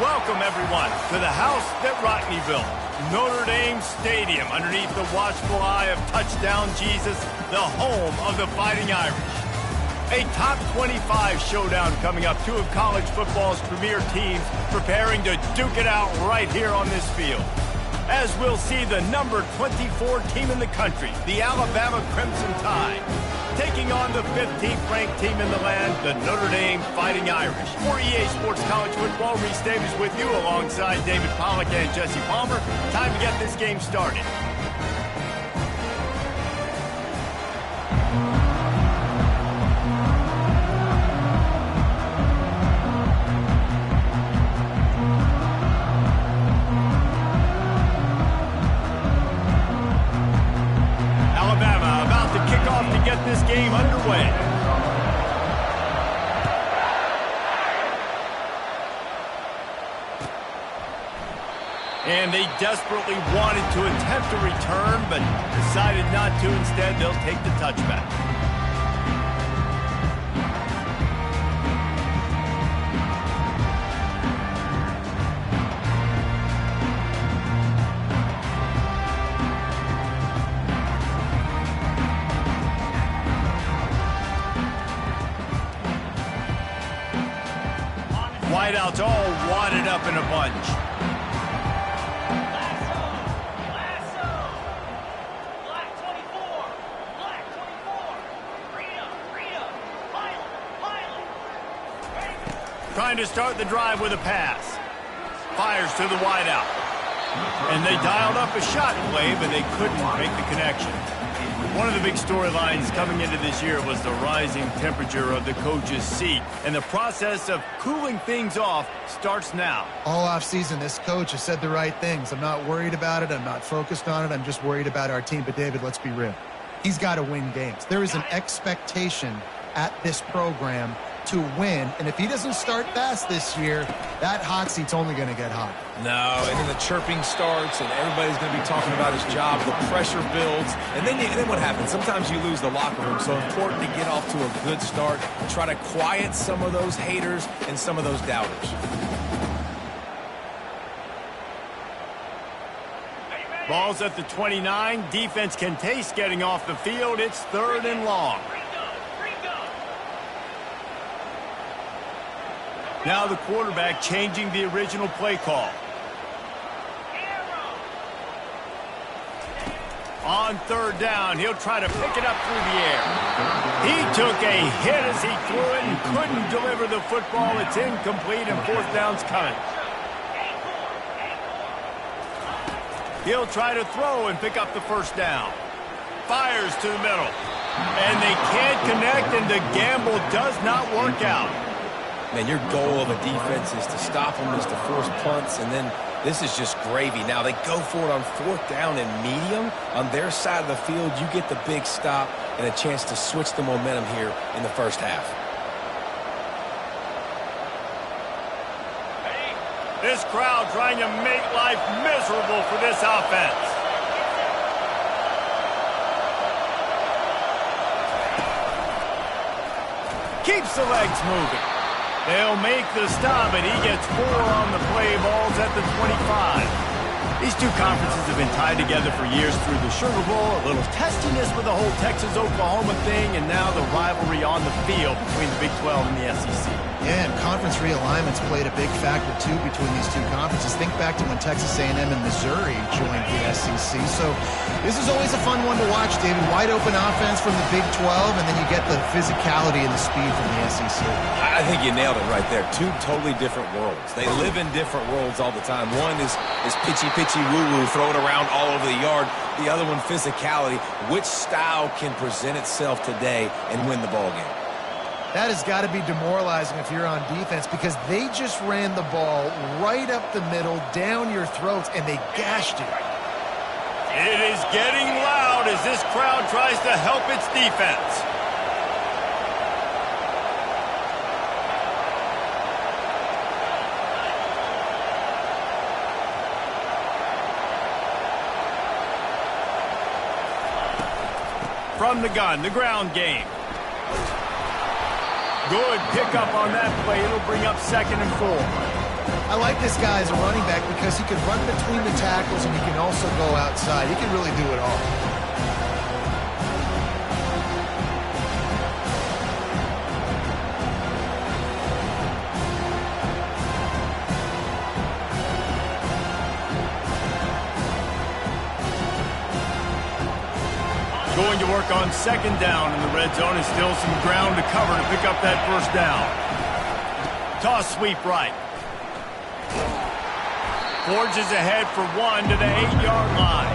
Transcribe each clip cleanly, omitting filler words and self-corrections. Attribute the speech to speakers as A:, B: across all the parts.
A: Welcome, everyone, to the house that Rodney built, Notre Dame Stadium, underneath the watchful eye of Touchdown Jesus, the home of the Fighting Irish. A top 25 showdown coming up, two of college football's premier teams preparing to duke it out right here on this field. As we'll see the number 24 team in the country, the Alabama Crimson Tide, taking on the 15th ranked team in the land, the Notre Dame Fighting Irish. For EA Sports College Football, Reese Davis with you alongside David Pollack and Jesse Palmer. Time to get this game started. Get this game underway. And they desperately wanted to attempt a return, but decided not to. Instead, they'll take the touchback. Wideouts all wadded up in a bunch.
B: Black 24. Pilot.
A: Trying to start the drive with a pass. Fires to the wideout. And they dialed up a shot play, but they couldn't make the connection. One of the big storylines coming into this year was the rising temperature of the coach's seat, and the process of cooling things off starts now.
C: All offseason, this coach has said the right things. I'm not worried about it. I'm not focused on it. I'm just worried about our team. But, David, let's be real. He's got to win games. There is an expectation at this program to win, and if he doesn't start fast this year, that hot seat's only going to get hot.
D: No, and then the chirping starts, and everybody's going to be talking about his job. The pressure builds, and then what happens? Sometimes you lose the locker room, so important to get off to a good start, try to quiet some of those haters and some of those doubters.
A: Ball's at the 29. Defense can taste getting off the field. It's 3rd and long. Now the quarterback changing the original play call. On 3rd down, he'll try to pick it up through the air. He took a hit as he threw it and couldn't deliver the football. It's incomplete and 4th down's coming. He'll try to throw and pick up the 1st down. Fires to the middle. And they can't connect, and the gamble does not work out.
D: Man, your goal of a defense is to stop them, is to force punts, and then this is just gravy. Now, they go for it on 4th down and medium. On their side of the field, you get the big stop and a chance to switch the momentum here in the first half.
A: This crowd trying to make life miserable for this offense. Keeps the legs moving. They'll make the stop, and he gets 4 on the play. Ball's at the 25. These two conferences have been tied together for years through the Sugar Bowl, a little testiness with the whole Texas-Oklahoma thing, and now the rivalry on the field between the Big 12 and the SEC.
C: Yeah, and conference realignments played a big factor, too, between these two conferences. Think back to when Texas A&M and Missouri joined the SEC. So this is always a fun one to watch, David. Wide open offense from the Big 12, and then you get the physicality and the speed from the SEC.
D: I think you nailed it right there. Two totally different worlds. They live in different worlds all the time. One is pitchy woo-woo, throw it around all over the yard. The other one, physicality. Which style can present itself today and win the ball game?
C: That has got to be demoralizing if you're on defense, because they just ran the ball right up the middle, down your throats, and they gashed you.
A: It is getting loud as this crowd tries to help its defense. From the gun, the ground game. Good pickup on that play. It'll bring up 2nd and 4.
C: I like this guy as a running back because he can run between the tackles and he can also go outside. He can really do it all.
A: Going to work on second down in the red zone, and still some ground to cover to pick up that first down. Toss sweep right. Forges ahead for one to the 8-yard line.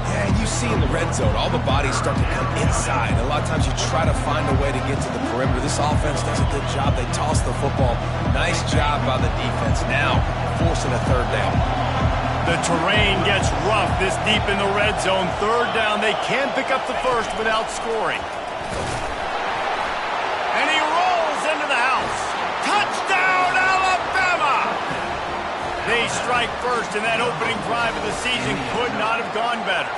D: Yeah, and you see in the red zone, all the bodies start to come inside. A lot of times you try to find a way to get to the perimeter. This offense does a good job. They toss the football. Nice job by the defense. Now forcing a third down.
A: The terrain gets rough this deep in the red zone. Third down, they can pick up the first without scoring. And he rolls into the house. Touchdown, Alabama! They strike first, and that opening drive of the season could not have gone better.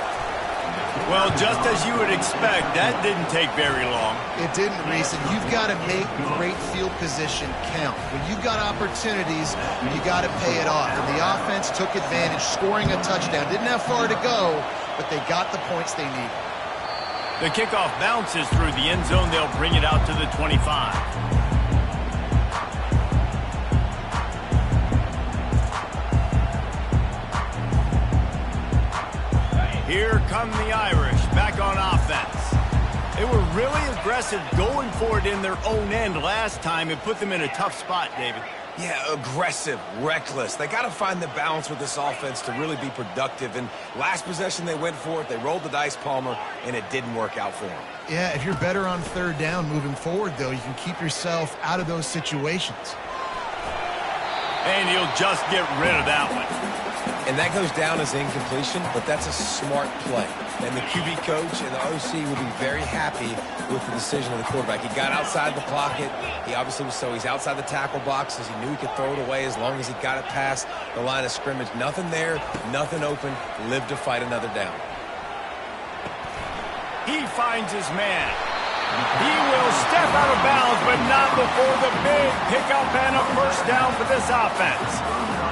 A: Well, just as you would expect, that didn't take very long.
C: It didn't, Reese, and you've got to make great field position count. When you've got opportunities, you got to pay it off. And the offense took advantage, scoring a touchdown. Didn't have far to go, but they got the points they needed.
A: The kickoff bounces through the end zone. They'll bring it out to the 25. Here come the Irish back on offense. They were really aggressive going for it in their own end last time. It put them in a tough spot, David.
D: Yeah, aggressive, reckless. They got to find the balance with this offense to really be productive. And last possession, they went for it. They rolled the dice, Palmer, and it didn't work out for them.
C: Yeah, if you're better on third down moving forward, though, you can keep yourself out of those situations.
A: And he'll just get rid of that one.
D: And that goes down as incompletion, but that's a smart play. And the QB coach and the OC will be very happy with the decision of the quarterback. He got outside the pocket. He obviously was he's outside the tackle boxes. He knew he could throw it away as long as he got it past the line of scrimmage. Nothing there, nothing open. Live to fight another down.
A: He finds his man. He will step out of bounds, but not before the big pickup and a first down for this offense.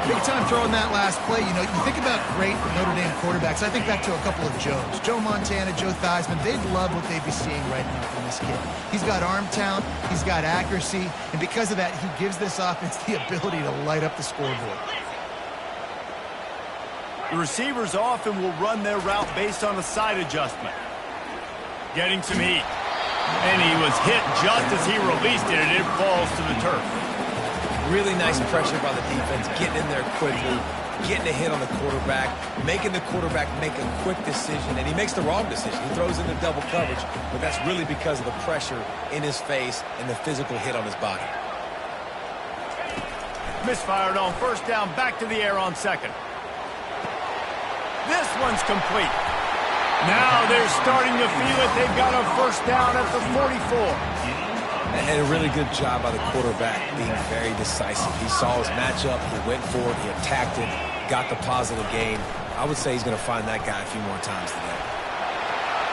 C: Big time throwing that last play. You know, you think about great Notre Dame quarterbacks. I think back to a couple of Joes. Joe Montana, Joe Theismann. They'd love what they'd be seeing right now from this kid. He's got arm talent. He's got accuracy. And because of that, he gives this offense the ability to light up the scoreboard.
A: The receivers often will run their route based on a side adjustment. Getting some heat. And he was hit just as he released it, and it falls to the turf.
D: Really nice pressure by the defense, getting in there quickly, getting a hit on the quarterback, making the quarterback make a quick decision, and he makes the wrong decision. He throws into double coverage, but that's really because of the pressure in his face and the physical hit on his body.
A: Misfired on first down, back to the air on second. This one's complete. Now they're starting to feel it. They've got a first down at the 44.
D: And a really good job by the quarterback being very decisive. He saw his matchup, he went for it, he attacked it, got the positive gain. I would say he's going to find that guy a few more times today.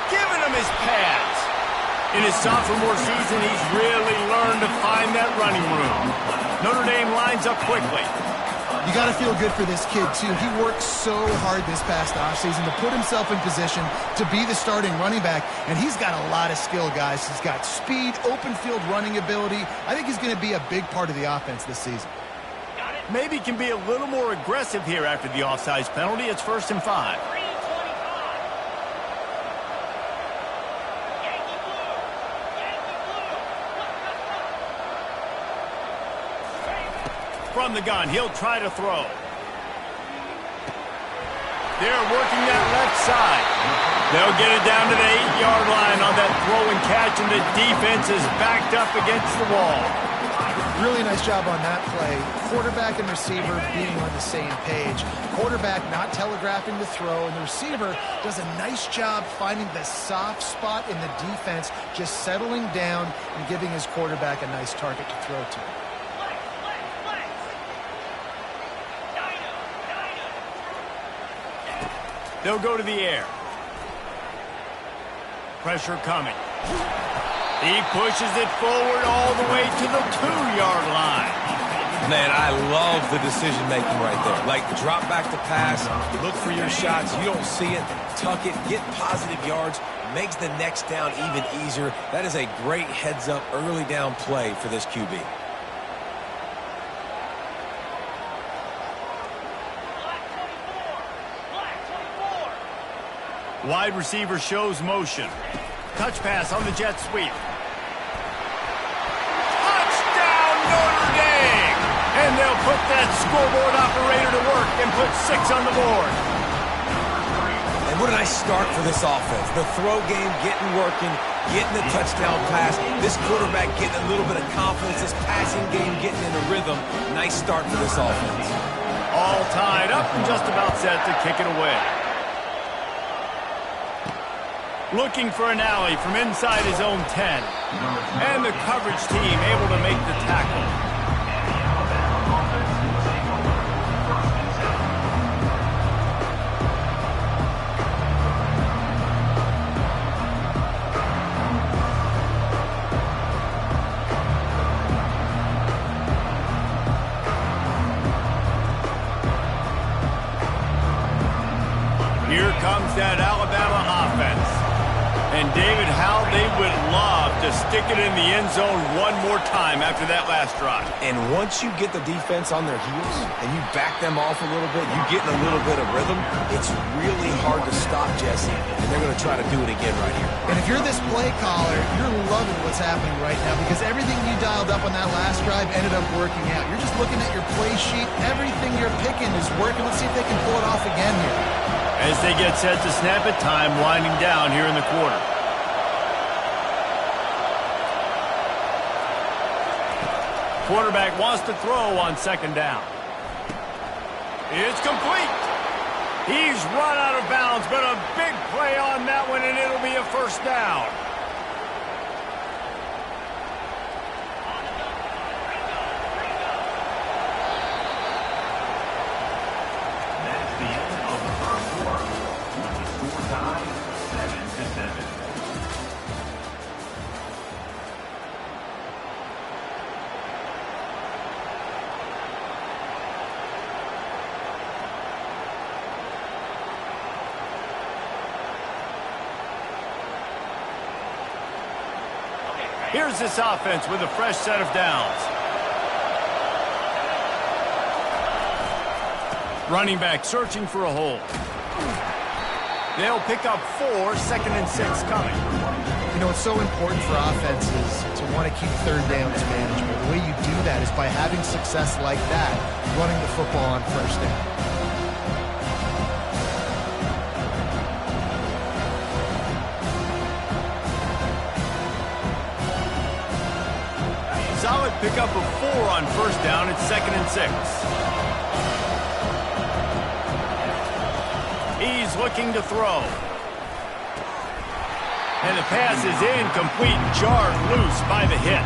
A: Giving him his pads. In his sophomore season, he's really learned to find that running room. Notre Dame lines up quickly.
C: You got to feel good for this kid, too. He worked so hard this past offseason to put himself in position to be the starting running back, and he's got a lot of skill, guys. He's got speed, open field running ability. I think he's going to be a big part of the offense this season.
A: Maybe can be a little more aggressive here after the offsides penalty. It's 1st and 5. From the gun, he'll try to throw. They're working that left side. They'll get it down to the 8-yard line on that throw and catch, and the defense is backed up against the wall.
C: Really nice job on that play. Quarterback and receiver being on the same page. Quarterback not telegraphing the throw, and the receiver does a nice job finding the soft spot in the defense, just settling down and giving his quarterback a nice target to throw to.
A: They'll go to the air. Pressure coming. He pushes it forward all the way to the 2-yard line.
D: Man, I love the decision-making right there. Like, drop back to pass, look for your shots. You don't see it, tuck it, get positive yards, makes the next down even easier. That is a great heads-up early down play for this QB.
A: Wide receiver shows motion. Touch pass on the jet sweep. Touchdown, Notre Dame! And they'll put that scoreboard operator to work and put 6 on the board.
D: And what a nice start for this offense. The throw game getting working, getting the touchdown pass. This quarterback getting a little bit of confidence. This passing game getting in a rhythm. Nice start for this offense.
A: All tied up and just about set to kick it away. Looking for an alley from inside his own 10. And the coverage team able to make the tackle. Here comes that Alabama offense. And David, how they would love to stick it in the end zone one more time after that last drive.
D: And once you get the defense on their heels and you back them off a little bit, you get in a little bit of rhythm, it's really hard to stop, Jesse. And they're going to try to do it again right here.
C: And if you're this play caller, you're loving what's happening right now because everything you dialed up on that last drive ended up working out. You're just looking at your play sheet. Everything you're picking is working. Let's see if they can pull it off again here.
A: As they get set to snap it, time winding down here in the quarter. Quarterback wants to throw on second down. It's complete. He's run out of bounds, but a big play on that one, and it'll be a first down. Here's this offense with a fresh set of downs. Running back searching for a hole. They'll pick up 4, 2nd and 6 coming.
C: You know, it's so important for offenses to want to keep third downs manageable. The way you do that is by having success like that, running the football on first down.
A: Solid pickup of 4 on first down. It's 2nd and 6. He's looking to throw. And the pass is incomplete, jarred loose by the hit.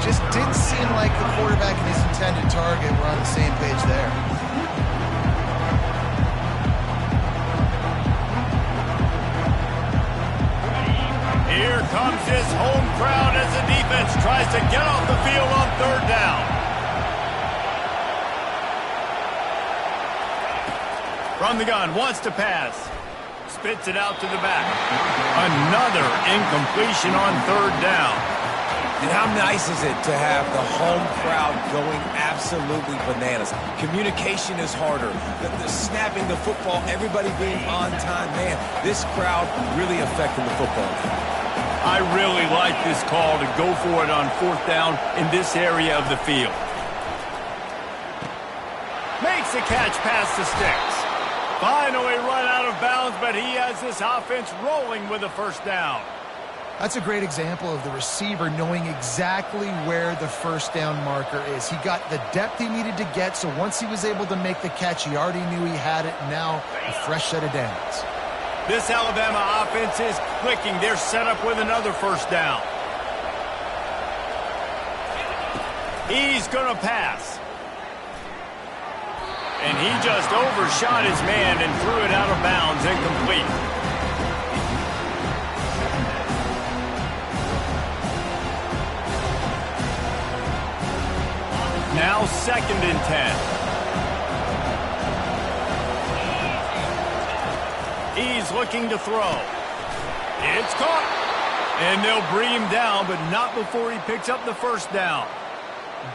C: Just didn't seem like the quarterback and his intended target were on the same page there.
A: Here comes this home crowd as the defense tries to get off the field on third down. From the gun, wants to pass. Spits it out to the back. Another incompletion on third down.
D: And how nice is it to have the home crowd going absolutely bananas? Communication is harder. The snapping the football, everybody being on time. Man, this crowd really affecting the football game.
A: I really like this call to go for it on fourth down in this area of the field. Makes the catch past the sticks. Finally run out of bounds, but he has this offense rolling with a first down.
C: That's a great example of the receiver knowing exactly where the first down marker is. He got the depth he needed to get, so once he was able to make the catch, he already knew he had it. Now a fresh set of downs.
A: This Alabama offense is clicking. They're set up with another first down. He's going to pass. And he just overshot his man and threw it out of bounds, incomplete. Now 2nd and 10. He's looking to throw. It's caught. And they'll bring him down, but not before he picks up the first down.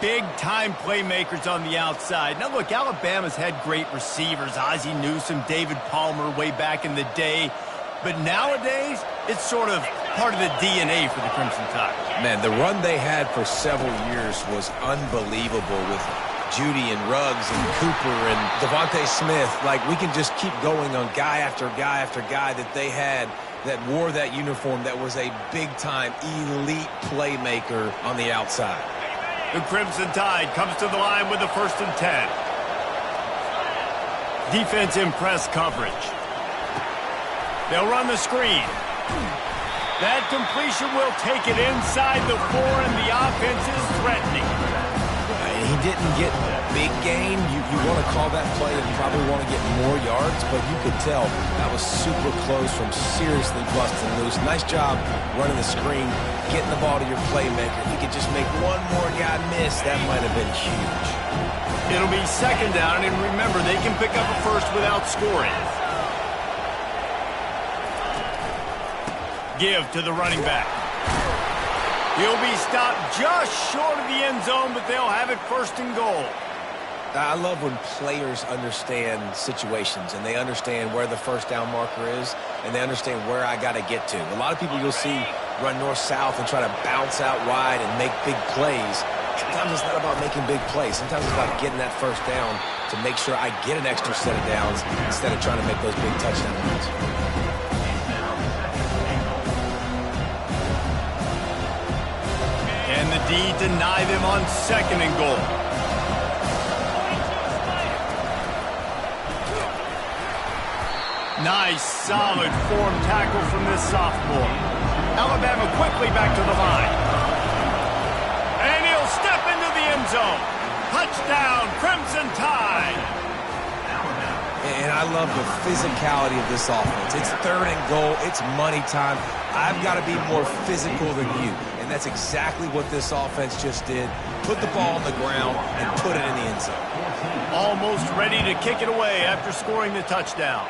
A: Big-time playmakers on the outside. Now, look, Alabama's had great receivers. Ozzie Newsome, David Palmer way back in the day. But nowadays, it's sort of part of the DNA for the Crimson Tide.
D: Man, the run they had for several years was unbelievable with Judy and Ruggs and Cooper and Devontae Smith. Like, we can just keep going on guy after guy after guy that they had that wore that uniform that was a big-time elite playmaker on the outside.
A: The Crimson Tide comes to the line with the 1st and 10. Defense in press coverage. They'll run the screen. That completion will take it inside the 4, and the offense is threatening.
D: He didn't get big gain. You want to call that play and probably want to get more yards, but you could tell that was super close from seriously busting loose. Nice job running the screen, getting the ball to your playmaker. If you could just make one more guy miss, that might have been huge.
A: It'll be 2nd down, and remember, they can pick up a first without scoring. Give to the running back. He'll be stopped just short of the end zone, but they'll have it 1st and goal.
D: I love when players understand situations and they understand where the first down marker is and they understand where I got to get to. A lot of people you'll see run north-south and try to bounce out wide and make big plays. Sometimes it's not about making big plays. Sometimes it's about getting that first down to make sure I get an extra set of downs instead of trying to make those big touchdown runs.
A: And the D deny them on 2nd and goal. Nice, solid form tackle from this sophomore. Alabama quickly back to the line. And he'll step into the end zone. Touchdown, Crimson Tide.
D: And I love the physicality of this offense. It's 3rd and goal. It's money time. I've got to be more physical than you. And that's exactly what this offense just did. Put the ball on the ground and put it in the end zone.
A: Almost ready to kick it away after scoring the touchdown.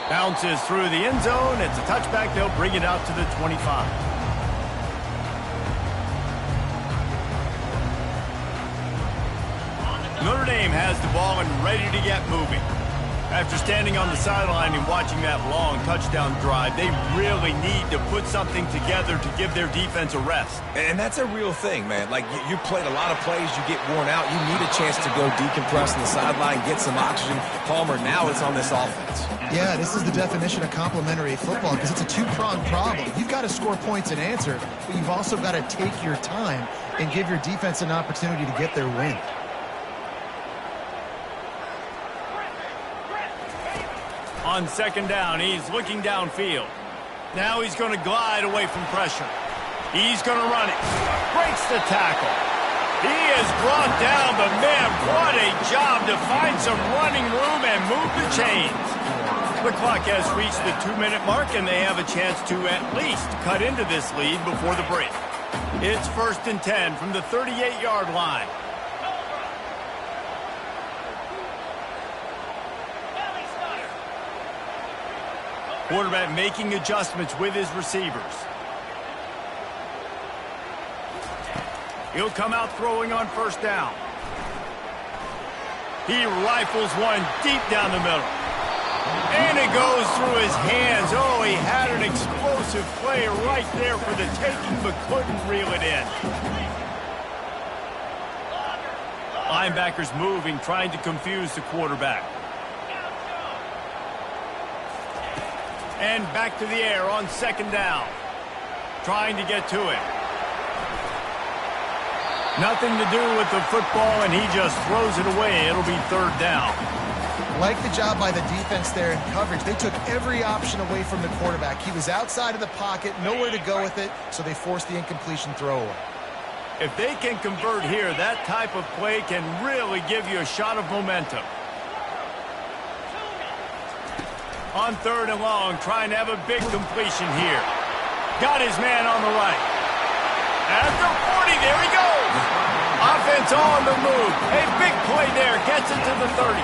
A: Bounces through the end zone. It's a touchback. They'll bring it out to the 25. Notre Dame has the ball and ready to get moving. After standing on the sideline and watching that long touchdown drive, they really need to put something together to give their defense a rest.
D: And that's a real thing, man. Like, you played a lot of plays, you get worn out, you need a chance to go decompress on the sideline, get some oxygen. Palmer, now it's on this offense.
C: Yeah, this is the definition of complementary football because it's a two-pronged problem. You've got to score points and answer, but you've also got to take your time and give your defense an opportunity to get their win.
A: On 2nd down, he's looking downfield. Now he's going to glide away from pressure. He's going to run it. Breaks the tackle. He is brought down, but man, what a job to find some running room and move the chains. The clock has reached the 2-minute mark, and they have a chance to at least cut into this lead before the break. It's 1st and 10 from the 38-yard line. Quarterback making adjustments with his receivers. He'll come out throwing on 1st down. He rifles one deep down the middle. And it goes through his hands. Oh, he had an explosive play right there for the taking, but couldn't reel it in. Linebackers moving, trying to confuse the quarterback. And back to the air on 2nd down. Trying to get to it. Nothing to do with the football, and he just throws it away. It'll be 3rd down.
C: Like the job by the defense there in coverage. They took every option away from the quarterback. He was outside of the pocket, nowhere to go with it, so they forced the incompletion throwaway.
A: If they can convert here, that type of play can really give you a shot of momentum. On 3rd and long, trying to have a big completion here. Got his man on the right. At the 40, there he goes. It's on the move. A big play there. Gets it to the 30.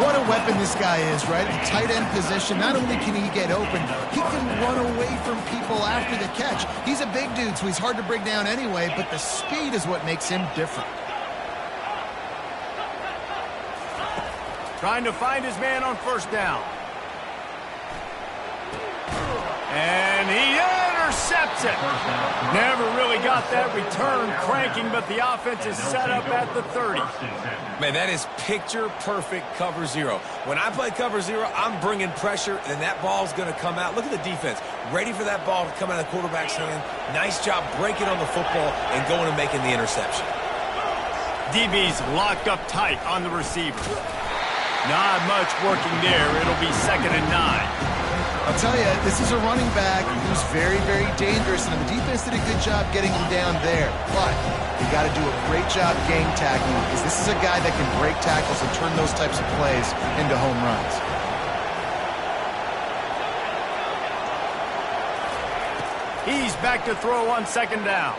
C: What a weapon this guy is, right? The tight end position, not only can he get open, he can run away from people after the catch. He's a big dude, so he's hard to bring down anyway, but the speed is what makes him different.
A: Trying to find his man on first down. And he intercepts it. Never really got that return cranking, but the offense is set up at the 30.
D: Man, that is picture-perfect cover zero. When I play cover zero, I'm bringing pressure, and that ball's going to come out. Look at the defense. Ready for that ball to come out of the quarterback's hand. Nice job breaking on the football and going and making the interception.
A: DB's locked up tight on the receiver. Not much working there. It'll be 2nd and 9.
C: I'll tell you, this is a running back who's very, very dangerous, and the defense did a good job getting him down there. But you got to do a great job game tackling, because this is a guy that can break tackles and turn those types of plays into home runs.
A: He's back to throw on 2nd down.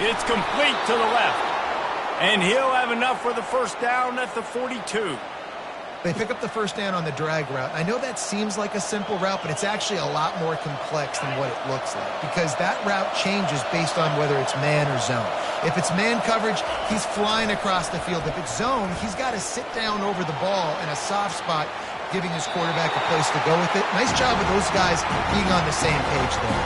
A: It's complete to the left. And he'll have enough for the first down at the 42.
C: They pick up the first down on the drag route. I know that seems like a simple route, but it's actually a lot more complex than what it looks like, because that route changes based on whether it's man or zone. If it's man coverage, he's flying across the field. If it's zone, he's got to sit down over the ball in a soft spot, giving his quarterback a place to go with it. Nice job of those guys being on the same page there.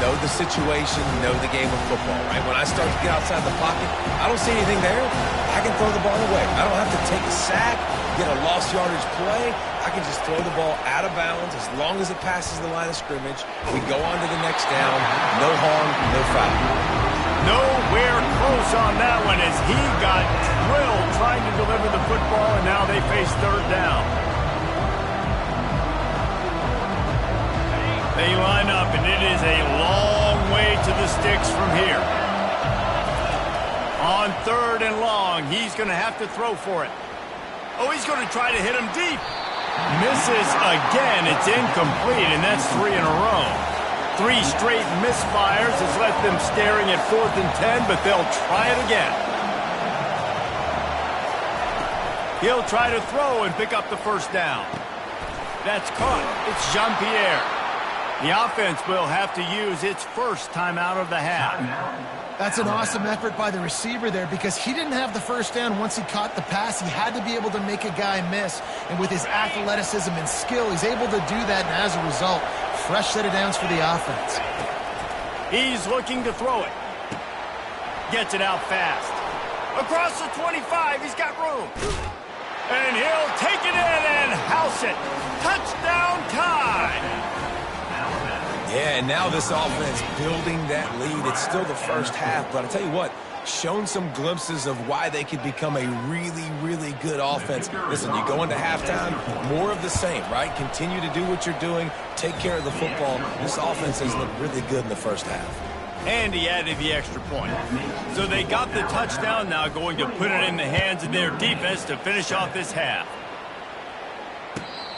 D: Know the situation, know the game of football, right? When I start to get outside the pocket, I don't see anything there. I can throw the ball away. I don't have to take a sack, get a lost yardage play. I can just throw the ball out of bounds as long as it passes the line of scrimmage. We go on to the next down. No harm, no foul.
A: Nowhere close on that one as he got drilled trying to deliver the football, and now they face 3rd down. They line up, and it is a long way to the sticks from here. On 3rd and long, he's going to have to throw for it. Oh, he's going to try to hit him deep. Misses again. It's incomplete, and that's 3 in a row. 3 straight misfires has left them staring at 4th and 10, but they'll try it again. He'll try to throw and pick up the first down. That's caught. It's Jean-Pierre. The offense will have to use its first timeout of the half.
C: That's an awesome effort by the receiver there, because he didn't have the first down once he caught the pass. He had to be able to make a guy miss, and with his athleticism and skill, he's able to do that, and as a result, fresh set of downs for the offense.
A: He's looking to throw it. Gets it out fast. Across the 25, he's got room. And he'll take it in and house it. Touchdown time.
D: Yeah, and now this offense building that lead. It's still the first half, but I tell you what, shown some glimpses of why they could become a really, really good offense. Listen, you go into halftime, more of the same, right? Continue to do what you're doing, take care of the football. This offense has looked really good in the first half.
A: And he added the extra point. So they got the touchdown, now going to put it in the hands of their defense to finish off this half.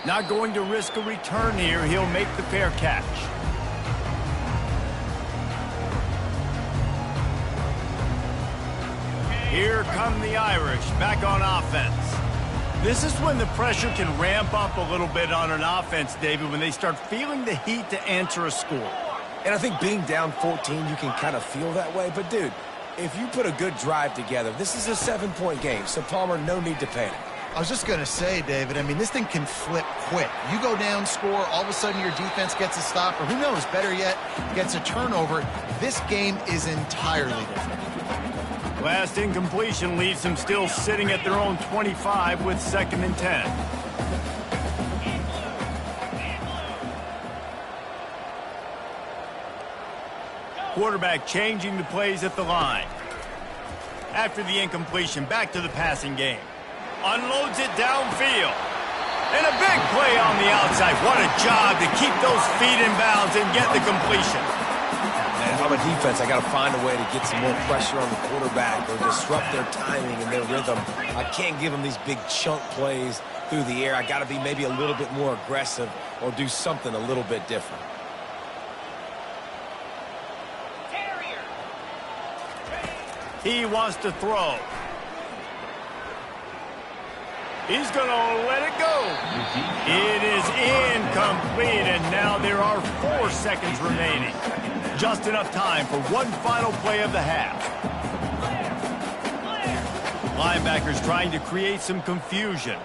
A: Not going to risk a return here. He'll make the fair catch. Here come the Irish, back on offense. This is when the pressure can ramp up a little bit on an offense, David, when they start feeling the heat to answer a score.
D: And I think being down 14, you can kind of feel that way. But, dude, if you put a good drive together, this is a 7-point game. So, Palmer, no need to panic.
C: I was just going to say, David, I mean, this thing can flip quick. You go down, score, all of a sudden your defense gets a stop, or who knows, better yet, gets a turnover. This game is entirely different.
A: Last incompletion leaves them still sitting at their own 25 with 2nd and 10. Quarterback changing the plays at the line. After the incompletion, back to the passing game. Unloads it downfield. And a big play on the outside. What a job to keep those feet in bounds and get the completion.
D: If I'm a defense, I got to find a way to get some more pressure on the quarterback or disrupt their timing and their rhythm. I can't give them these big chunk plays through the air. I got to be maybe a little bit more aggressive or do something a little bit different.
A: He wants to throw. He's going to let it go. It is incomplete, and now there are 4 seconds remaining. Just enough time for one final play of the half. Linebackers trying to create some confusion.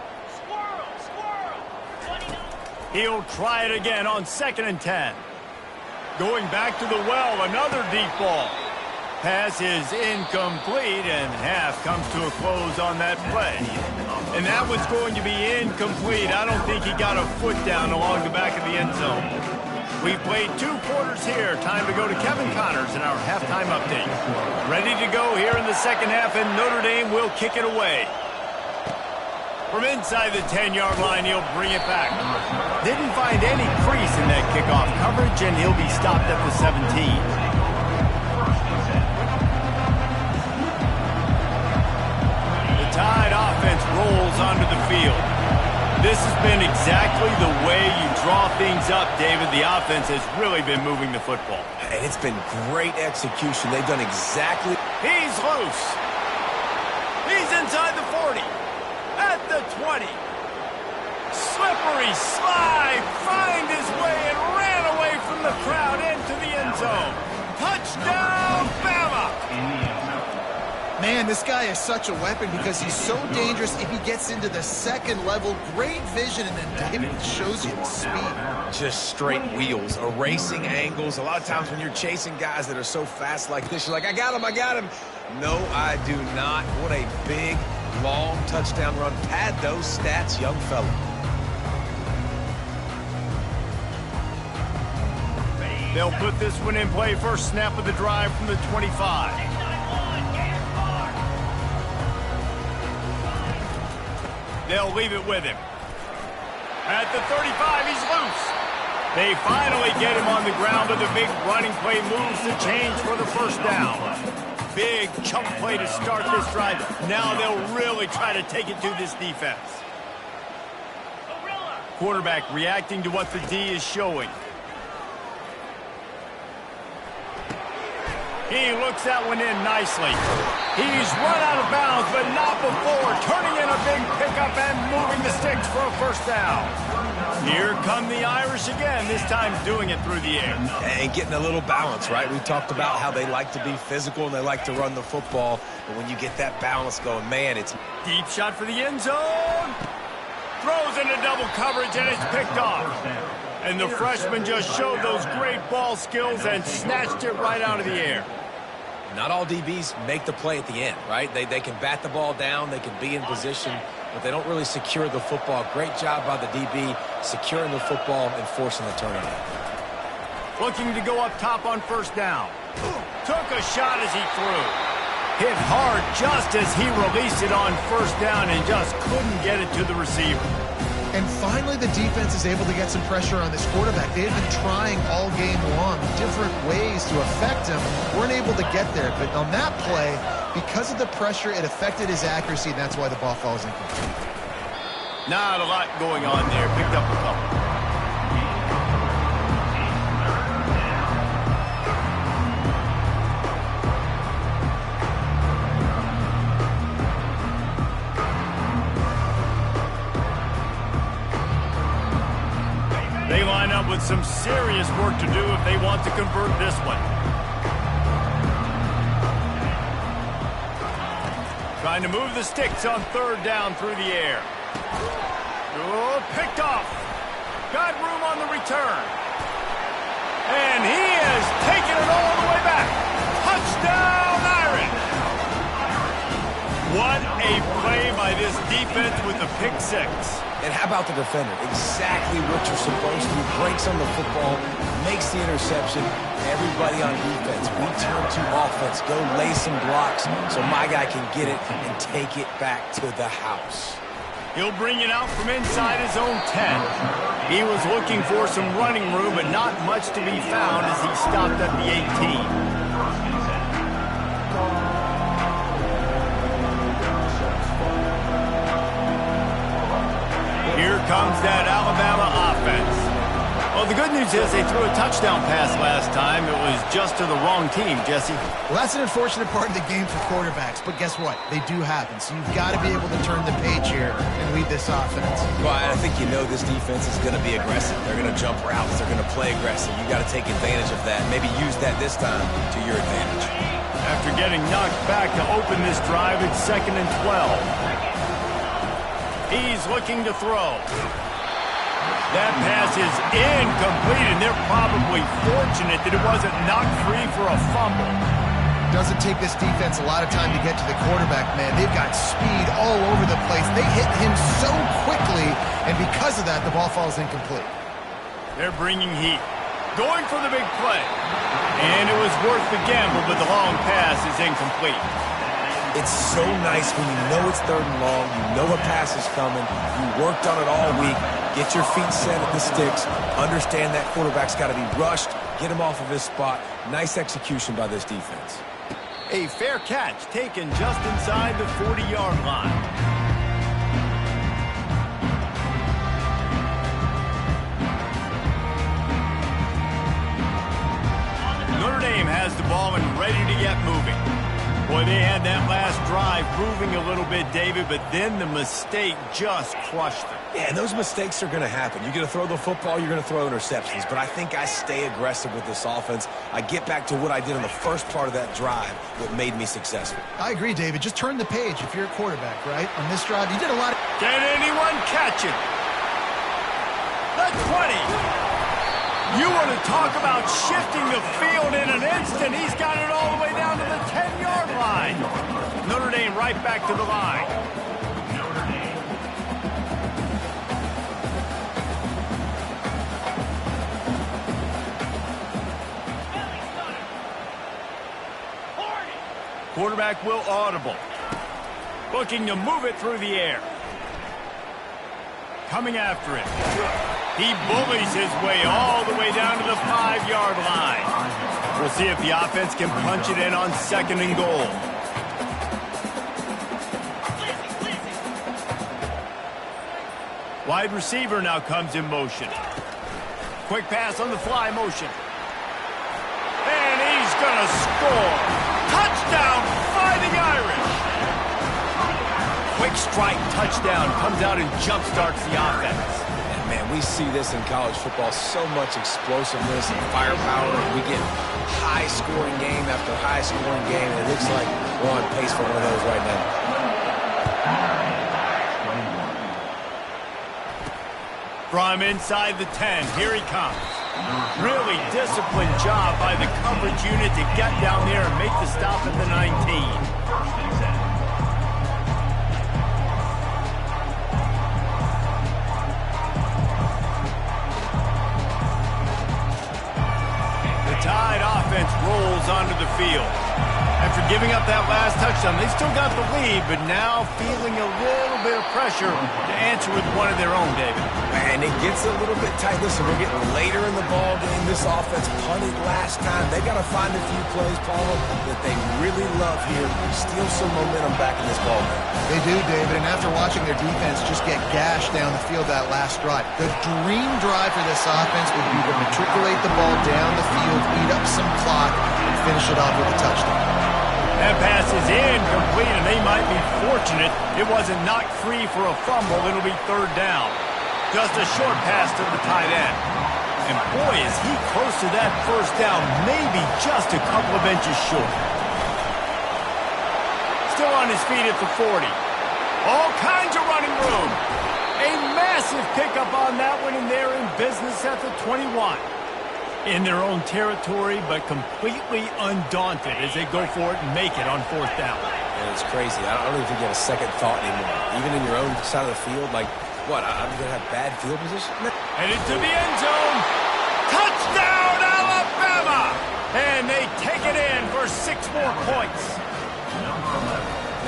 A: He'll try it again on 2nd and 10. Going back to the well, another deep ball. Pass is incomplete, and half comes to a close on that play. And that one's going to be incomplete. I don't think he got a foot down along the back of the end zone. We've played 2 quarters here. Time to go to Kevin Connors in our halftime update. Ready to go here in the second half, and Notre Dame will kick it away. From inside the 10-yard line, he'll bring it back. Didn't find any crease in that kickoff coverage, and he'll be stopped at the 17. Tide offense rolls onto the field. This has been exactly the way you draw things up, David. The offense has really been moving the football.
D: And it's been great execution. They've done exactly...
A: He's loose. He's inside the 40. At the 20. Slippery slide. Find his way and ran away from the crowd into the end zone. Touchdown, Bama!
C: Man, this guy is such a weapon because he's so dangerous if he gets into the second level. Great vision, and then David shows you the speed.
D: Just straight wheels, erasing angles. A lot of times when you're chasing guys that are so fast like this, you're like, I got him, I got him. No, I do not. What a big, long touchdown run. Pad those stats, young fella.
A: They'll put this one in play. First snap of the drive from the 25. They'll leave it with him. At the 35, he's loose. They finally get him on the ground, but the big running play moves the chains for the first down. Big chunk play to start this drive. Now they'll really try to take it to this defense. Quarterback reacting to what the D is showing. He looks that one in nicely. He's run out of bounds, but not before. Turning in a big pickup and moving the sticks for a first down. Here come the Irish again, this time doing it through the air.
D: And getting a little balance, right? We talked about how they like to be physical and they like to run the football. But when you get that balance going, man, it's...
A: Deep shot for the end zone. Throws into double coverage, and it's picked off. And the freshman just showed those great ball skills and snatched it right out of the air.
D: Not all DBs make the play at the end, right? They can bat the ball down, they can be in position, but they don't really secure the football. Great job by the DB securing the football and forcing the turnover.
A: Looking to go up top on first down. Took a shot as he threw. Hit hard just as he released it on first down and just couldn't get it to the receiver.
C: And finally, the defense is able to get some pressure on this quarterback. They had been trying all game long different ways to affect him. Weren't able to get there. But on that play, because of the pressure, it affected his accuracy, and that's why the ball falls incomplete.
A: Not a lot going on there. Picked up a couple. They line up with some serious work to do if they want to convert this one. Trying to move the sticks on third down through the air. Oh, picked off. Got room on the return. And he has taken it all the way back. Touchdown, Irish. What a play by this defense with the pick six.
D: And how about the defender? Exactly what you're supposed to do. Breaks on the football, makes the interception. Everybody on defense, we turn to offense. Go lay some blocks so my guy can get it and take it back to the house.
A: He'll bring it out from inside his own 10. He was looking for some running room, but not much to be found as he stopped at the 18. Here comes that Alabama offense. Well, the good news is they threw a touchdown pass last time. It was just to the wrong team, Jesse.
C: Well, that's an unfortunate part of the game for quarterbacks, but guess what? They do happen, so you've got to be able to turn the page here and lead this offense.
D: Well, I think you know this defense is going to be aggressive. They're going to jump routes. They're going to play aggressive. You got to take advantage of that. Maybe use that this time to your advantage.
A: After getting knocked back to open this drive, it's 2nd and 12. He's looking to throw. That pass is incomplete, and they're probably fortunate that it wasn't knocked free for a fumble.
C: Doesn't take this defense a lot of time to get to the quarterback, man. They've got speed all over the place. They hit him so quickly, and because of that, the ball falls incomplete.
A: They're bringing heat. Going for the big play. And it was worth the gamble, but the long pass is incomplete.
D: It's so nice when you know it's 3rd and long, you know a pass is coming, you worked on it all week, get your feet set at the sticks, understand that quarterback's got to be rushed, get him off of his spot. Nice execution by this defense.
A: A fair catch taken just inside the 40-yard line. Notre Dame has the ball and ready to get moving. Boy, they had that last drive moving a little bit, David, but then the mistake just crushed them.
D: Yeah, and those mistakes are going to happen. You're going to throw the football, you're going to throw interceptions, but I think I stay aggressive with this offense. I get back to what I did in the first part of that drive, what made me successful.
C: I agree, David. Just turn the page if you're a quarterback, right? On this drive, you did a lot of...
A: Can anyone catch it? The 20. You want to talk about shifting the field in an instant. He's got it all the way down to the 10-yard line. Notre Dame right back to the line. Quarterback will audible. Looking to move it through the air. Coming after it. He bullies his way all the way down to the 5-yard line. We'll see if the offense can punch it in on 2nd and goal. Wide receiver now comes in motion. Quick pass on the fly motion. And he's going to score. Touchdown, Fighting Irish. Quick strike touchdown comes out and jump-starts the offense.
D: Man, we see this in college football, so much explosiveness and firepower. We get high-scoring game after high-scoring game, and it looks like we're on pace for one of those right now.
A: From inside the 10, here he comes. Really disciplined job by the coverage unit to get down there and make the stop at the 19. Tide offense rolls onto the field. After giving up that last touchdown, they still got the lead, but now feeling a little bit of pressure to answer with one of their own, David.
D: And it gets a little bit tight. Listen, we're getting later in the ball game. This offense punted last time. They got to find a few plays, Paulo, that they really love here. Steal some momentum back in this ball game.
C: They do, David, and after watching their defense just get gashed down the field that last drive, the dream drive for this offense would be to matriculate the ball down the field, eat up some clock, and finish it off with a touchdown.
A: That pass is incomplete, and they might be fortunate it wasn't knocked free for a fumble. It'll be 3rd down. Just a short pass to the tight end. And boy, is he close to that 1st down, maybe just a couple of inches short. Still on his feet at the 40. All kinds of running room. A massive pickup on that one, and they're in business at the 21. In their own territory, but completely undaunted as they go for it and make it on 4th down.
D: And it's crazy. I don't even get a second thought anymore. Even in your own side of the field, like, what, I'm going to have bad field position?
A: Headed to the end zone. Touchdown, Alabama! And they take it in for 6 more points.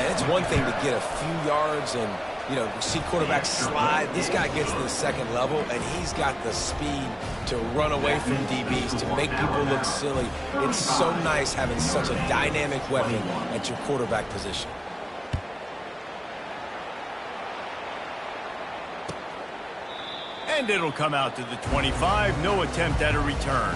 D: Man, it's one thing to get a few yards and, you know, see quarterbacks slide. This guy gets to the 2nd level, and he's got the speed to run away from DBs, to make people look silly. It's so nice having such a dynamic weapon at your quarterback position.
A: And it'll come out to the 25. No attempt at a return.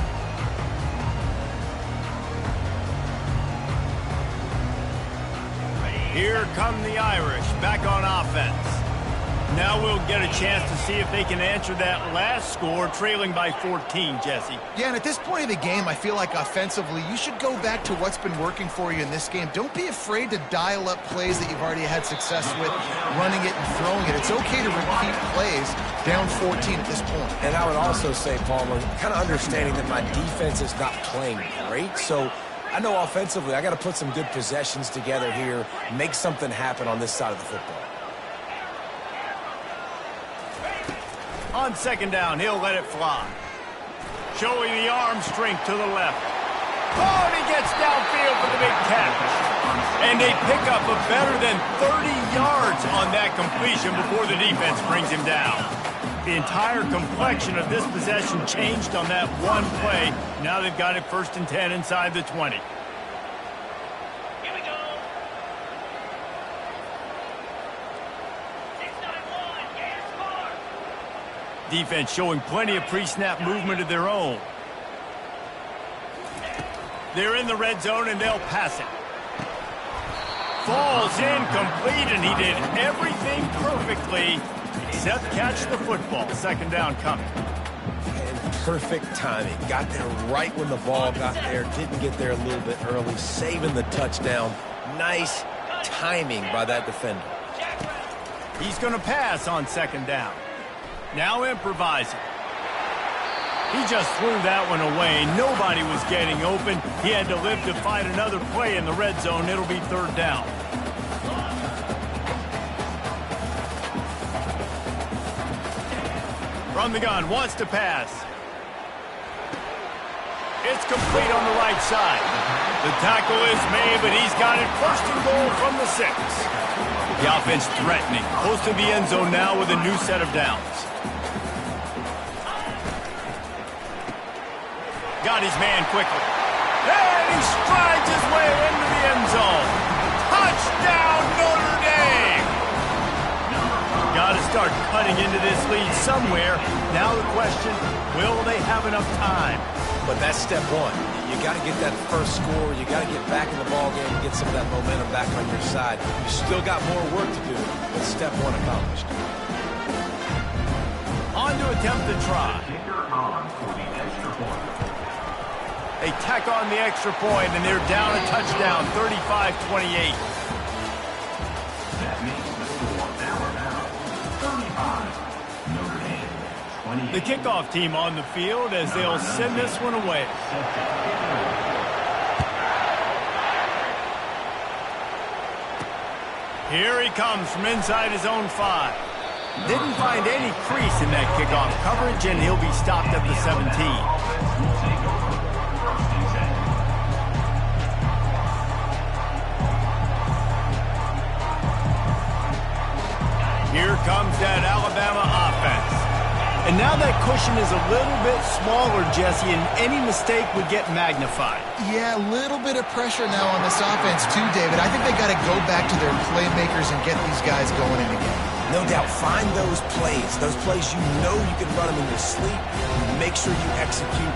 A: Here come the Irish back on offense. Now we'll get a chance to see if they can answer that last score, trailing by 14, Jesse.
C: Yeah, and at this point of the game, I feel like offensively, you should go back to what's been working for you in this game. Don't be afraid to dial up plays that you've already had success with, running it and throwing it. It's okay to repeat plays down 14 at this point.
D: And I would also say, Palmer, kind of understanding that my defense is not playing great, so I know offensively I got to put some good possessions together here, make something happen on this side of the football.
A: On second down, he'll let it fly. Showing the arm strength to the left. Oh, and he gets downfield for the big catch. And they pick up a better than 30 yards on that completion before the defense brings him down. The entire complexion of this possession changed on that one play. Now they've got it 1st and 10 inside the 20. Defense showing plenty of pre-snap movement of their own. They're in the red zone, and they'll pass it. Falls incomplete, and he did everything perfectly except catch the football. 2nd down coming.
D: And perfect timing. Got there right when the ball got there. Didn't get there a little bit early. Saving the touchdown. Nice timing by that defender.
A: He's going to pass on 2nd down. Now improvising. He just threw that one away. Nobody was getting open. He had to live to fight another play in the red zone. It'll be 3rd down. From the gun, wants to pass. It's complete on the right side. The tackle is made, but he's got it 1st and goal from the 6. The offense threatening. Close to the end zone now with a new set of downs. Got his man quickly. And he strides his way into the end zone. Touchdown, Notre Dame! Got to start cutting into this lead somewhere. Now the question, will they have enough time?
D: But that's step one. You got to get that first score. You got to get back in the ball game and get some of that momentum back on your side. You still got more work to do, but step one accomplished.
A: On to attempt the try. They tack on the extra point, and they're down a touchdown, 35-28.
E: That makes the score now 35. Notre Dame, 28.
A: The kickoff team on the field as they'll send this one away. Here he comes from inside his own 5. Didn't find any crease in that kickoff coverage, and he'll be stopped at the 17. Here comes that Alabama offense. And now that cushion is a little bit smaller, Jesse, and any mistake would get magnified.
C: Yeah, a little bit of pressure now on this offense too, David. I think they got to go back to their playmakers and get these guys going in the game.
D: No doubt, find those plays you know you can run them in your sleep. Make sure you execute.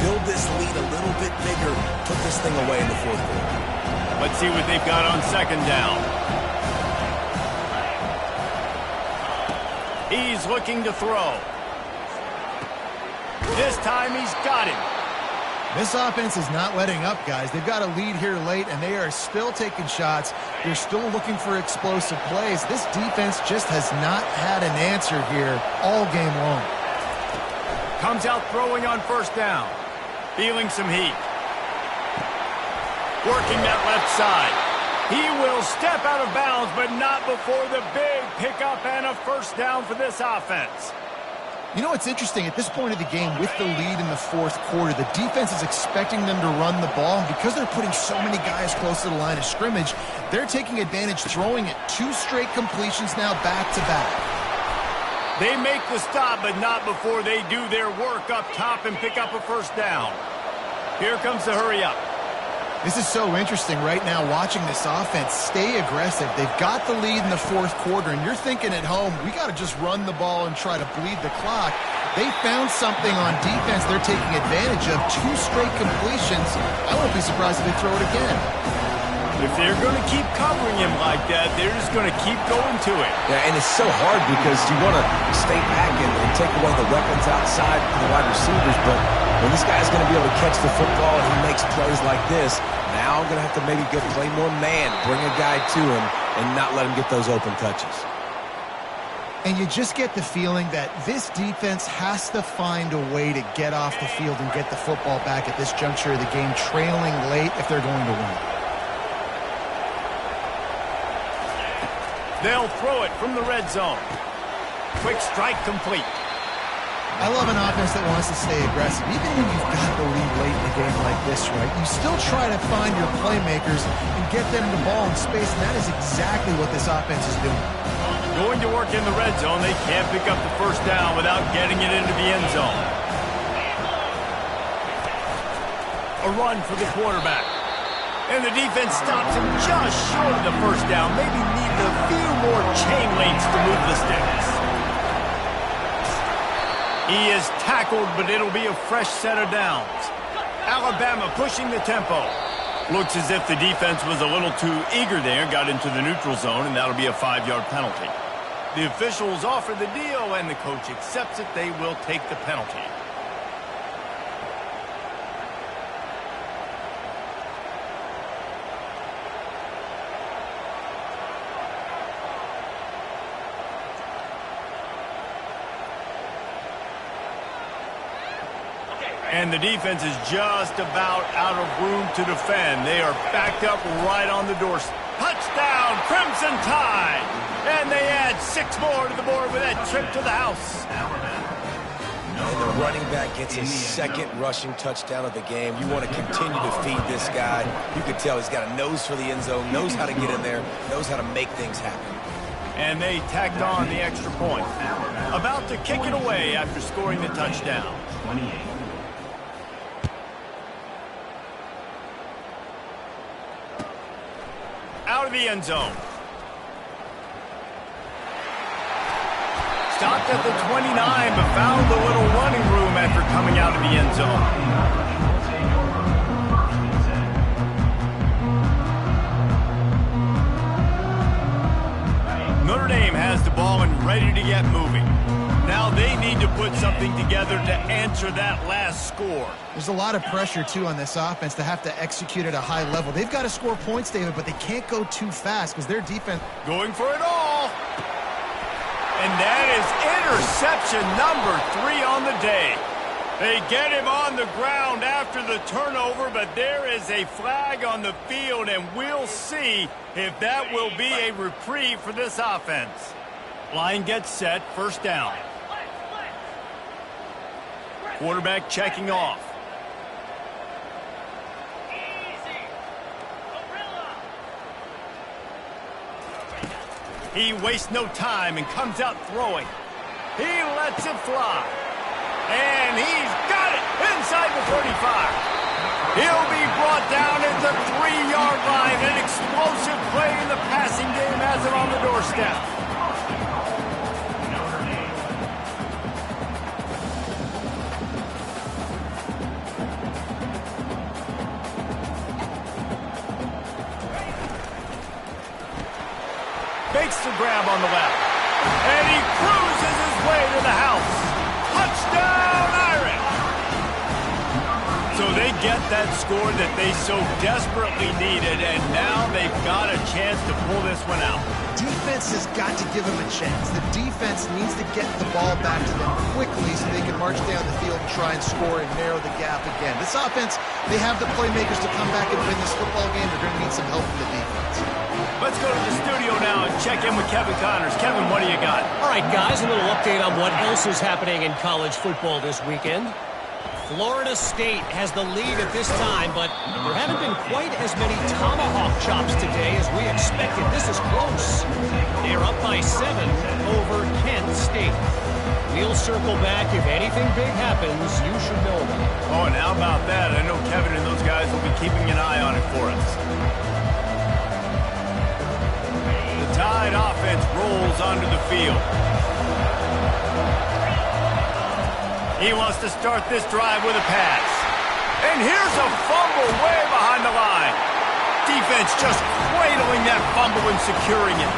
D: Build this lead a little bit bigger. Put this thing away in the 4th quarter.
A: Let's see what they've got on 2nd down. He's looking to throw. This time he's got him.
C: This offense is not letting up, guys. They've got a lead here late, and they are still taking shots. They're still looking for explosive plays. This defense just has not had an answer here all game long.
A: Comes out throwing on 1st down. Feeling some heat. Working that left side. He will step out of bounds, but not before the big pickup and a 1st down for this offense.
C: You know what's interesting? At this point of the game, with the lead in the 4th quarter, the defense is expecting them to run the ball. And because they're putting so many guys close to the line of scrimmage, they're taking advantage, throwing it 2 straight completions now back-to-back.
A: They make the stop, but not before they do their work up top and pick up a 1st down. Here comes the hurry up.
C: This is so interesting right now watching this offense stay aggressive. They've got the lead in the fourth quarter, and you're thinking at home, we got to just run the ball and try to bleed the clock. They found something on defense they're taking advantage of. 2 straight completions. I won't be surprised if they throw it again.
A: If they're going to keep covering him like that, they're just going to keep going to it.
D: Yeah, and it's so hard because you want to stay back and take away the weapons outside for the wide receivers, but when this guy's going to be able to catch the football and he makes plays like this, now I'm going to have to maybe go play more man, bring a guy to him, and not let him get those open touches.
C: And you just get the feeling that this defense has to find a way to get off the field and get the football back at this juncture of the game, trailing late if they're going to win.
A: They'll throw it from the red zone. Quick strike complete.
C: I love an offense that wants to stay aggressive. Even when you've got the lead late in the game like this, right, you still try to find your playmakers and get them the ball in space, and that is exactly what this offense is doing.
A: Going to work in the red zone, they can't pick up the first down without getting it into the end zone. A run for the quarterback. And the defense stops him just short of the first down. Maybe needed a few more chain links to move the sticks. He is tackled, but it'll be a fresh set of downs. Alabama pushing the tempo. Looks as if the defense was a little too eager there, got into the neutral zone, and that'll be a 5-yard penalty. The officials offer the deal, and the coach accepts it. They will take the penalty. And the defense is just about out of room to defend. They are backed up right on the doorstep. Touchdown, Crimson Tide! And they add 6 more to the board with that trip to the house.
D: And the running back gets his second rushing touchdown of the game. You want to continue to feed this guy. You can tell he's got a nose for the end zone, knows how to get in there, knows how to make things happen.
A: And they tacked on the extra point. About to kick it away after scoring the touchdown.
E: 28.
A: Out of the end zone. Stopped at the 29, but found a little running room after coming out of the end zone. Notre Dame has the ball and ready to get moving. Now they need to put something together to answer that last score.
C: There's a lot of pressure, too, on this offense to have to execute at a high level. They've got to score points, David, but they can't go too fast because their defense...
A: Going for it all. And that is interception number 3 on the day. They get him on the ground after the turnover, but there is a flag on the field, and we'll see if that will be a reprieve for this offense. Line gets set, first down. Quarterback checking off. He wastes no time and comes out throwing. He lets it fly. And he's got it inside the 35. He'll be brought down at the 3-yard line. An explosive play in the passing game has him on the doorstep. Makes the grab on the left. And he cruises his way to the house. Touchdown, Irish! So they get that score that they so desperately needed, and now they've got a chance to pull this one out.
C: Defense has got to give them a chance. The defense needs to get the ball back to them quickly so they can march down the field and try and score and narrow the gap again. This offense, they have the playmakers to come back and win this football game. They're going to need some help from the defense.
A: Let's go to the studio now and check in with Kevin Connors. Kevin, what do you got?
F: All right, guys, a little update on what else is happening in college football this weekend. Florida State has the lead at this time, but there haven't been quite as many tomahawk chops today as we expected. This is close. They're up by 7 over Kent State. We'll circle back. If anything big happens, you should know about it.
A: Oh, and how about that? I know Kevin and those guys will be keeping an eye on it for us. The Tide offense rolls onto the field. He wants to start this drive with a pass. And here's a fumble way behind the line. Defense just cradling that fumble and securing it.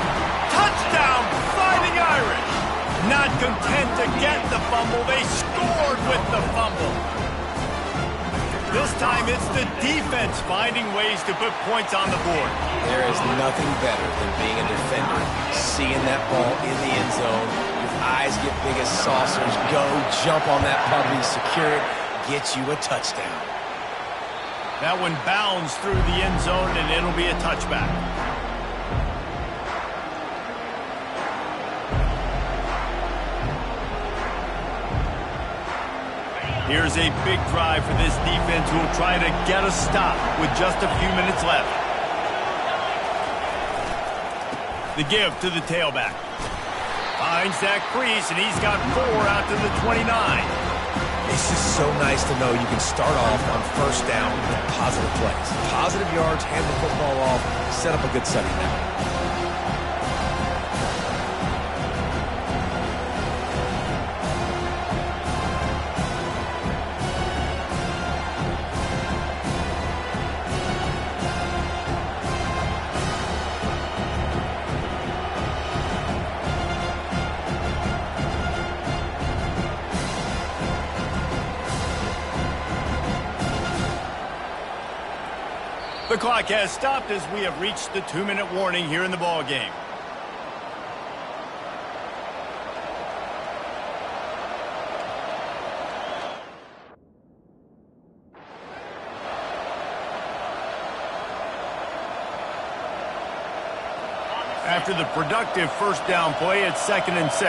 A: Touchdown, Fighting Irish. Not content to get the fumble, they scored with the fumble. This time it's the defense finding ways to put points on the board.
D: There is nothing better than being a defender, seeing that ball in the end zone. Your eyes get big as saucers. Go, jump on that puppy, secure it, get you a touchdown.
A: That one bounds through the end zone, and it'll be a touchback. Here's a big drive for this defense who will try to get a stop with just a few minutes left. The give to the tailback. Finds that crease, and he's got 4 out to the 29.
D: It's just so nice to know you can start off on first down with positive plays. Positive yards, hand the football off, set up a good second down.
A: The clock has stopped as we have reached the 2-minute warning here in the ball game. After the productive first down play, it's 2nd and 6.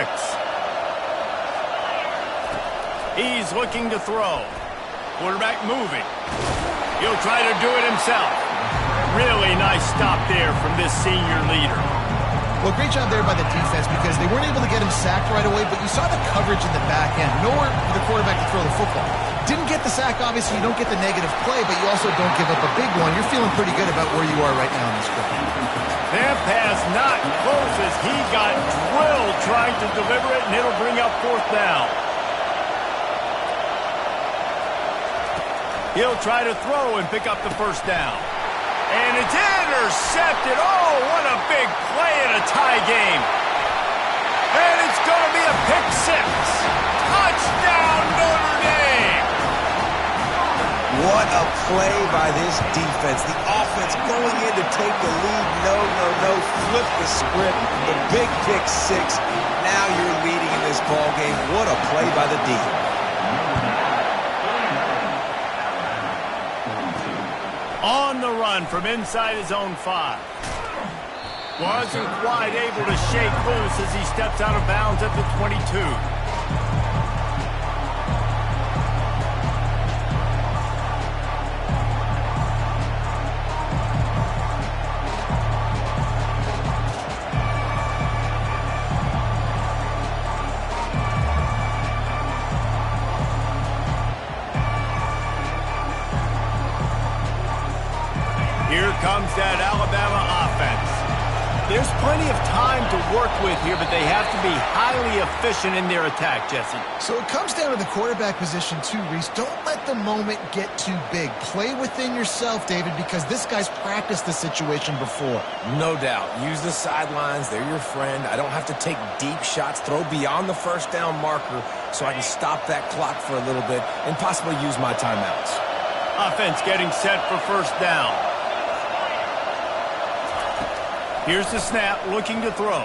A: He's looking to throw. Quarterback moving. He'll try to do it himself. Really nice stop there from this senior leader.
C: Well, great job there by the defense because they weren't able to get him sacked right away, but you saw the coverage in the back end. Nowhere for the quarterback to throw the football. Didn't get the sack, obviously. You don't get the negative play, but you also don't give up a big one. You're feeling pretty good about where you are right now in this game.
A: That pass not close as he got drilled trying to deliver it, and it'll bring up 4th down. He'll try to throw and pick up the first down. And it's intercepted. Oh, what a big play in a tie game. And it's going to be a pick 6. Touchdown, Notre Dame.
D: What a play by this defense. The offense going in to take the lead. No. Flip the script. The big pick 6. Now you're leading in this ball game. What a play by the D.
A: On the run from inside his own 5. Wasn't quite able to shake loose as he steps out of bounds at the 22. Here comes that Alabama offense. There's plenty of time to work with here, but they have to be highly efficient in their attack, Jesse.
C: So it comes down to the quarterback position too, Reese. Don't let the moment get too big. Play within yourself, David, because this guy's practiced the situation before.
D: No doubt. Use the sidelines. They're your friend. I don't have to take deep shots. Throw beyond the first down marker so I can stop that clock for a little bit and possibly use my timeouts.
A: Offense getting set for first down. Here's the snap, looking to throw.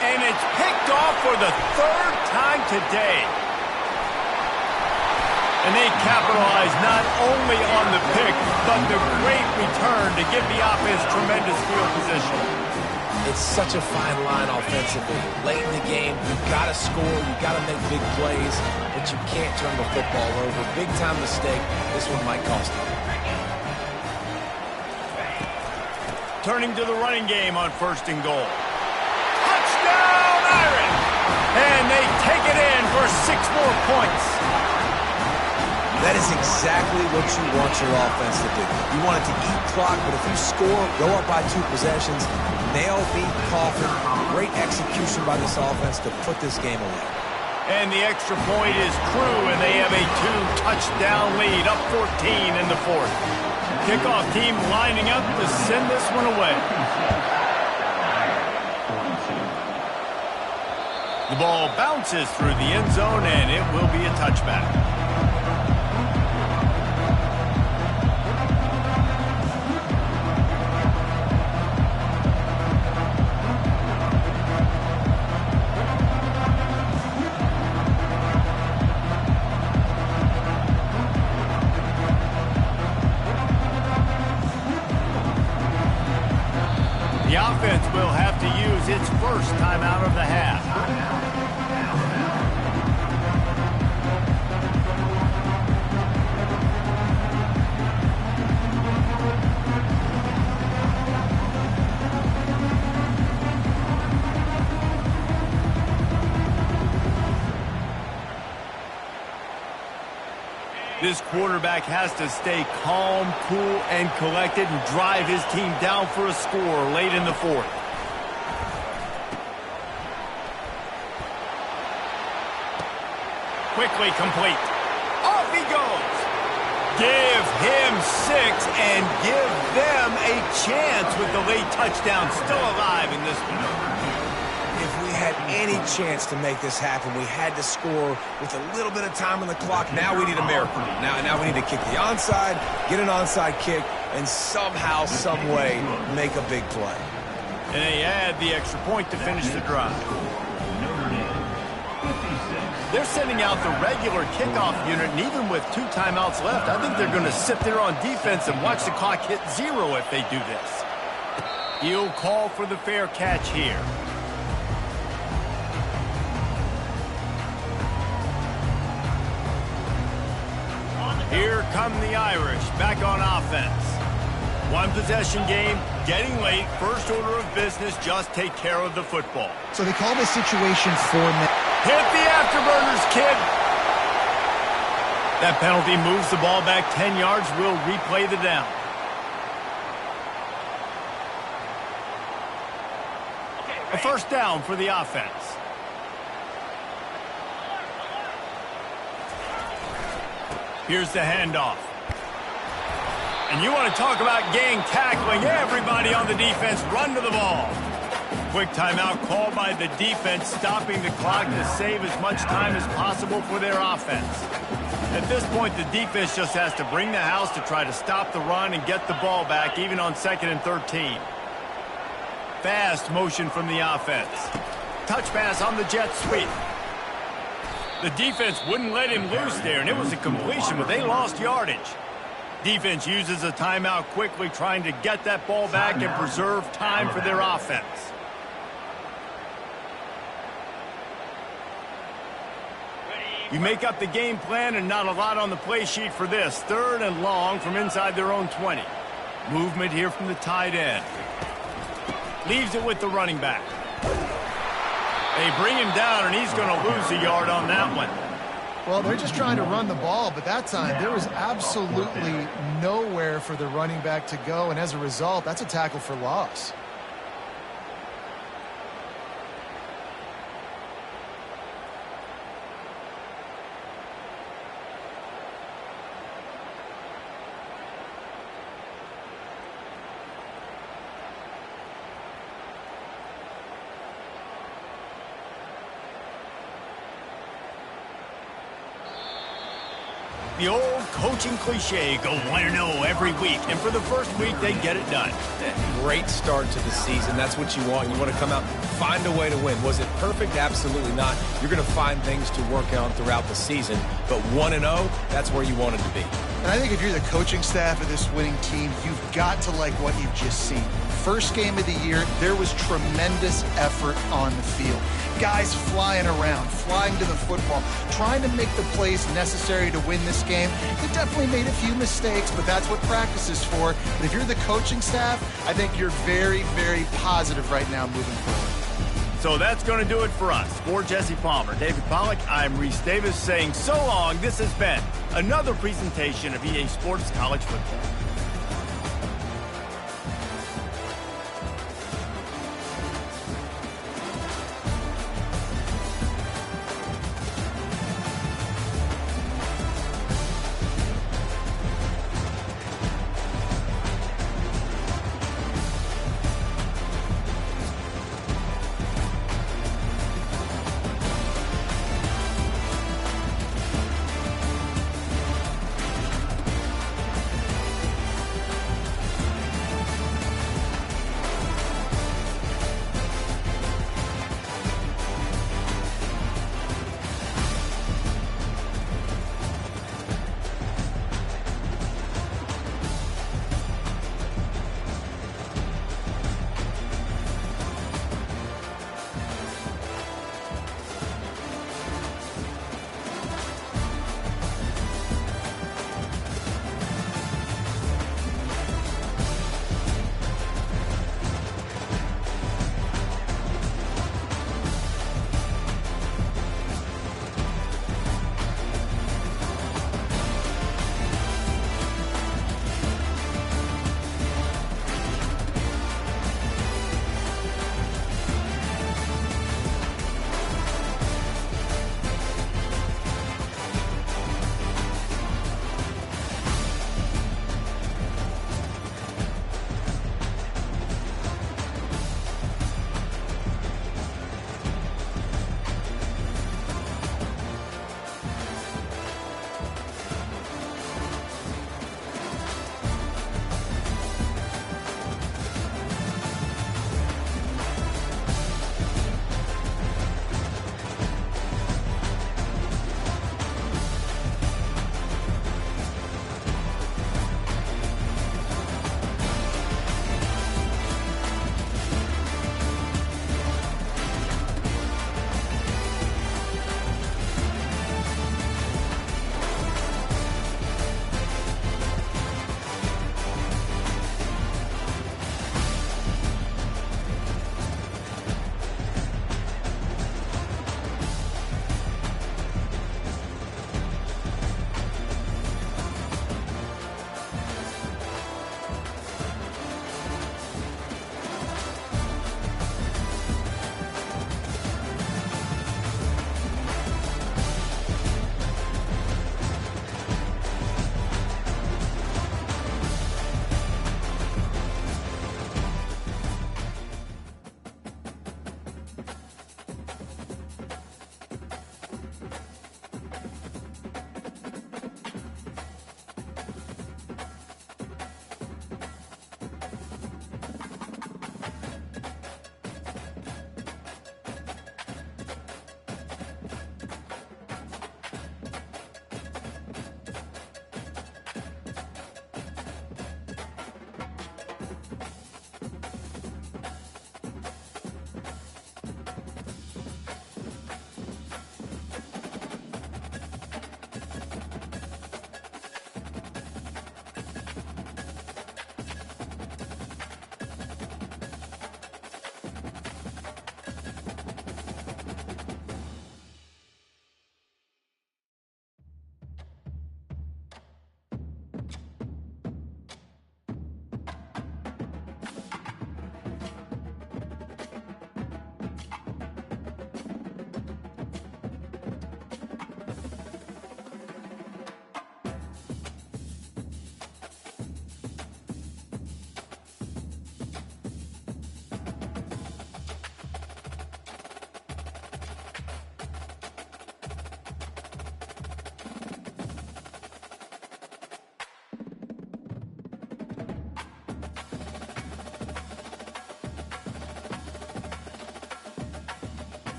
A: And it's picked off for the 3rd time today. And they capitalize not only on the pick, but the great return to give the offense tremendous field position.
D: It's such a fine line offensively. Late in the game, you've got to score, you've got to make big plays, but you can't turn the football over. Big-time mistake. This one might cost you. Turning to the running game on 1st and goal. Touchdown, Irish!
A: And they take it in for 6 more points.
D: That is exactly what you want your offense to do. You want it to eat clock, but if you score, go up by 2 possessions, nail, beat, coffin. Great execution by this offense to put this game away.
A: And the extra point is true, and they have a 2-touchdown lead, up 14 in the 4th. Kickoff team lining up to send this one away. The ball bounces through the end zone, and it will be a touchback. The offense will have to use its first timeout of the half. This quarterback has to stay calm, cool, and collected and drive his team down for a score late in the 4th. Quickly complete. Off he goes. Give him 6 and give them a chance with the late touchdown still alive in this one.
D: If we had any chance to make this happen, we had to score with a little bit of time on the clock. Now we need a miracle. Now we need to kick the onside, get an onside kick, and somehow, some way, make a big play.
A: And they add the extra point to finish the drive. They're sending out the regular kickoff unit, and even with 2 timeouts left, I think they're going to sit there on defense and watch the clock hit 0 if they do this. He'll call for the fair catch here. Here come the Irish, back on offense. 1 possession game, getting late, first order of business, just take care of the football.
C: So they call this situation 4 minutes.
A: Hit the afterburners, kid. That penalty moves the ball back 10 yards. We'll replay the down. A first down for the offense. Here's the handoff. And you want to talk about gang tackling. Everybody on the defense run to the ball. Quick timeout called by the defense, stopping the clock to save as much time as possible for their offense. At this point, the defense just has to bring the house to try to stop the run and get the ball back, even on 2nd and 13. Fast motion from the offense. Touch pass on the jet sweep. The defense wouldn't let him loose there, and it was a completion, but they lost yardage. Defense uses a timeout quickly, trying to get that ball back and preserve time for their offense. You make up the game plan, and not a lot on the play sheet for this. 3rd and long from inside their own 20. Movement here from the tight end. Leaves it with the running back. They bring him down, and he's going to lose a yard on that one.
C: Well, they're just trying to run the ball, but that time there was absolutely nowhere for the running back to go, and as a result, that's a tackle for loss.
A: The old coaching cliche, go 1-0 every week, and for the first week, they get it done.
D: Great start to the season. That's what you want. You want to come out, find a way to win. Was it perfect? Absolutely not. You're going to find things to work on throughout the season, but 1-0, that's where you want it to be.
C: And I think if you're the coaching staff of this winning team, you've got to like what you've just seen. First game of the year, there was tremendous effort on the field. Guys flying around, flying to the football, trying to make the plays necessary to win this game. They definitely made a few mistakes, but that's what practice is for. But if you're the coaching staff, I think you're very, very positive right now moving forward.
A: So that's going to do it for us. For Jesse Palmer, David Pollack, I'm Reese Davis saying so long. This has been another presentation of EA Sports College Football.